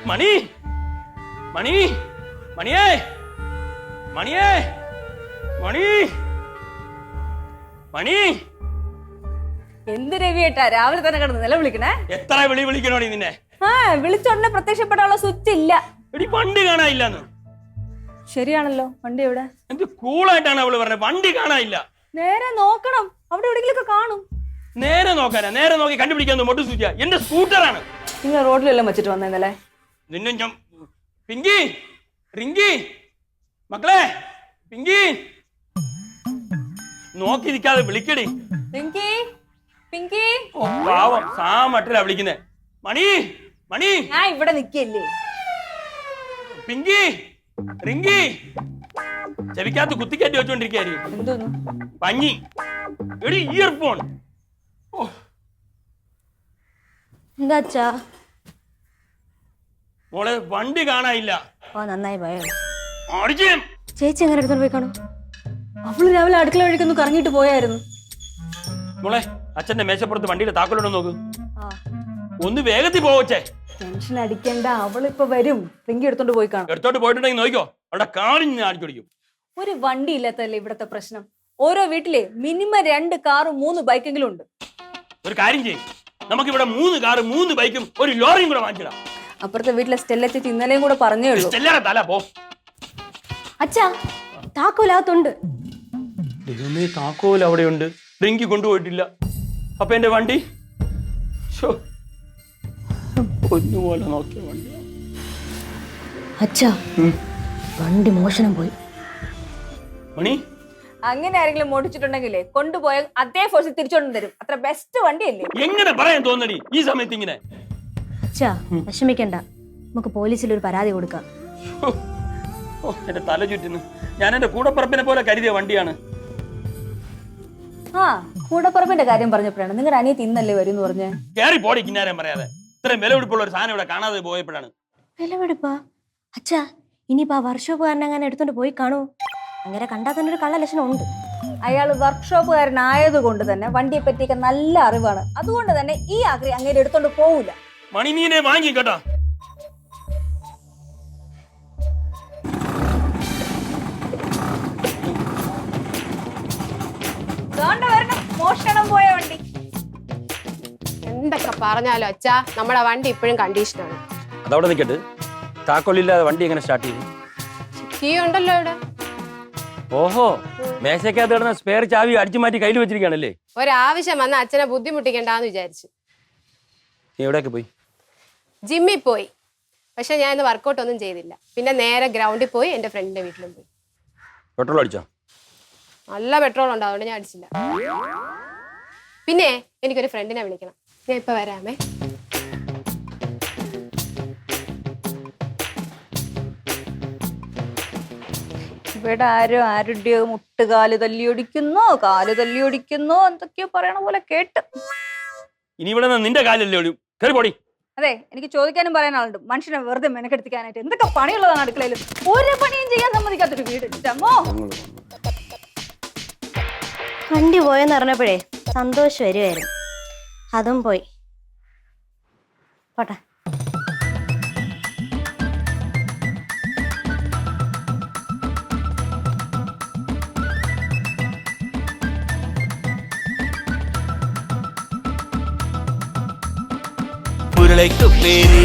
മണി മണി മണിയേ മണിയേ മണി മണി എന്ത് രവിയേട്ടാ രാവിലെ തന്നെ കിടന്ന് നിലവിളിക്കണേ? എത്ര വിളിക്കണോടി നിന്നെ? വിളിച്ചോടനെ പ്രത്യക്ഷപ്പെടാനുള്ള സ്വിച്ച് ഇല്ല. വണ്ടി കാണാനില്ലെന്ന്. ശരിയാണല്ലോ, വണ്ടി എവിടെ? എന്ത് കൂളായിട്ടാണ് അവള് പറഞ്ഞത്, വണ്ടി കാണാനില്ല. നേരെ നോക്കണം, അവിടെ എവിടെയെങ്കിലും കാണും. നേരെ നോക്കാനാ? നേരെ നോക്കി കണ്ടുപിടിക്കാൻ മൊട്ടു സൂചിയ. എന്റെ സ്കൂട്ടറാണ്. നിങ്ങൾ റോഡിലെല്ലാം വെച്ചിട്ട് വന്നേന്നല്ലേ? നിന്നെ ഞാൻ പിങ്കി റിങ്കി മക്കളെ പിങ്കി നോക്കി നിൽക്കാതെ വിളിക്കടി. പിങ്കി പിങ്കി പാവം സാമട്ടിലാ വിളിക്കുന്നേ. മണി മണി ഞാൻ ഇവിടെ നിക്കല്ലേ. പിങ്കി റിങ്കി ചെവിക്കകത്ത് കുത്തിക്കയറ്റി വെച്ചോണ്ടിരിക്കായിരിക്കും. എന്തോന്നു പഞ്ഞി എടി ഇയർഫോൺ. എന്താ മോളെ വണ്ടി കാണാനില്ല. നന്നായി പോയോ? ചേച്ചി എങ്ങനെ എടുത്തോണ്ട് പോയി കാണും? അവള് രാവിലെ അടുക്കള വഴിക്കൊന്ന് കറങ്ങിട്ട് പോയായിരുന്നു. മോളെ അച്ഛന്റെ മേശപ്പുറത്ത് വണ്ടിയുടെ താക്കോലുണ്ടോ നോക്ക്. ഒന്ന് വേഗത്തിൽ പോവച്ചേ. ടെൻഷൻ അടിക്കണ്ട, അവളിപ്പോ വരും. പിങ്കി എടുത്തോണ്ട് പോയി കാണും. എടുത്തോട്ട് പോയിട്ടുണ്ടെങ്കിൽ നോക്കിക്കോ, അവിടെ കാണിഞ്ഞ് ഞാൻ അടിച്ചോടിക്കും. ഒരു വണ്ടി ഇല്ലാത്തല്ലേ ഇവിടത്തെ പ്രശ്നം. ഓരോ വീട്ടിലെ മിനിമം 2 കാറും 3 ബൈക്കെങ്കിലും ഉണ്ട്. ഒരു കാര്യം ചെയ്യും, നമുക്ക് ഇവിടെ 3 കാറും 3 ബൈക്കും ഒരു ലോറിയും കൂടെ വാങ്ങിച്ചിടാം. അപ്പുറത്തെ വീട്ടിലെ സ്റ്റെല്ല ചേച്ചി ഇന്നലെയും കൂടെ പറഞ്ഞേ ഉള്ളൂ. തല പോ. അച്ഛാ താക്കോലകത്തുണ്ട്. ദൈവമേ, താക്കോൽ അവിടെയുണ്ട്. റിങ്കി കൊണ്ടുപോയിട്ടില്ല. അപ്പൊ എന്റെ വണ്ടി ഒന്നുപോലെ നോക്കിയ വണ്ടി. അച്ഛാ വണ്ടി മോഷണം പോയി. മണി അങ്ങനെ ആരെങ്കിലും മോടിച്ചിട്ടുണ്ടെങ്കിലേ കൊണ്ടുപോയാൽ അതേ ഫോഴ്സിൽ തിരിച്ചോണ്ട് തരും. അത്ര ബെസ്റ്റ് വണ്ടിയല്ലേ? എങ്ങനെ പറയാൻ തോന്നടി ഈ സമയത്ത് ഇങ്ങനെ? അച്ഛാ വിഷമിക്കണ്ട, നമുക്ക് പോലീസിൽ ഒരു പരാതി കൊടുക്കാം. എന്റെ തല ചുറ്റുന്നു. ഞാൻ എന്റെ കൂടപ്പറപ്പിനെ പോലെ കരുതിയ വണ്ടിയാണ്. കൂടപ്പറപ്പിന്റെ കാര്യം പറഞ്ഞപ്പോഴാണ് നിങ്ങളുടെ അനിയത്തി ഇന്നല്ലേ വരും എന്ന് പറഞ്ഞേ. കേറി പോടി കിന്നാരം പറയാതെ. ഇത്രയും വിലപിടിപ്പുള്ള ഒരു സാധനം ഇവിടെ കാണാതെ പോയപ്പോഴാണ്. വിലപിടിപ്പാ? അച്ഛാ ഇനിയിപ്പോ ആ വർക്ക്ഷോപ്പുകാരനെ അങ്ങനെ എടുത്തോണ്ട് പോയി കാണൂ. അങ്ങനെ കണ്ടാൽ തന്നെ ഒരു കള്ള ലക്ഷണം ഉണ്ട്. അയാൾ വർക്ക്ഷോപ്പുകാരനായത് കൊണ്ട് തന്നെ വണ്ടിയെ പറ്റിയൊക്കെ നല്ല അറിവാണ്. അതുകൊണ്ട് തന്നെ ഈ ആക്രി അങ്ങനെ എടുത്തോണ്ട് പോവില്ല. മണിമീനെ വാങ്ങി കേട്ടോ. മോഷണം പോയ വണ്ടി. എന്തൊക്കെ പറഞ്ഞാലോ അച്ഛാ, നമ്മുടെ വണ്ടി ഇപ്പോഴും കണ്ടീഷനാണ്. അതവിടെ നിൽക്കട്ടെ, താക്കോലില്ലാതെ വണ്ടി എങ്ങനെ സ്റ്റാർട്ട് ചെയ്യും? കീ ഉണ്ടല്ലോ ഇവിടെ. ഓഹോ, മേശക്കകത്ത് കിടന്ന സ്പെയർ ചാവി അടിച്ചു മാറ്റി കയ്യിൽ വെച്ചിരിക്കുകയാണല്ലേ? ഒരാവശ്യം വന്ന അച്ഛനെ ബുദ്ധിമുട്ടിക്കണ്ടെന്ന് വിചാരിച്ചു. നീ എവിടെയൊക്കെ പോയി? ജിമ്മിൽ പോയി, പക്ഷെ ഞാൻ ഇന്ന് വർക്കൗട്ട് ഒന്നും ചെയ്തില്ല. പിന്നെ നേരെ ഗ്രൗണ്ടിൽ പോയി എൻ്റെ ഫ്രണ്ടിന്റെ വീട്ടിലും പോയി. പെട്രോൾ അടിച്ചോ? നല്ല പെട്രോൾ ഉണ്ട്, അതുകൊണ്ട് ഞാൻ അടിച്ചില്ല. പിന്നെ എനിക്കൊരു ഫ്രണ്ടിനെ വിളിക്കണം, ഞാൻ ഇപ്പൊ വരാമേ. ഇവിടെ ആരുടെയോ മുട്ടുകാല് തല്ലിയൊടിക്കുന്നോ കാല് തല്ലിയൊടിക്കുന്നോ എന്തൊക്കെയോ പറയണ പോലെ കേട്ട്. ഇനി ഇവിടെ നിന്റെ കാലല്ലേ കേറി പോടി. അതെ, എനിക്ക് ചോദിക്കാനും പറയാനാളുണ്ട്. മനുഷ്യനെ വെറുതെ മെനക്കെടുത്തിക്കാനായിട്ട് എന്തൊക്കെ പണിയുള്ളതാണ് അടുക്കളയിൽ. ഒരു പണിയും ചെയ്യാൻ സമ്മതിക്കാത്തൊരു വീട്. വണ്ടി പോയെന്ന് പറഞ്ഞപ്പോഴേ സന്തോഷം വരുമായിരുന്നു, അതും പോയി. പോട്ടെ. ഉരുളയ്ക്ക് പേര്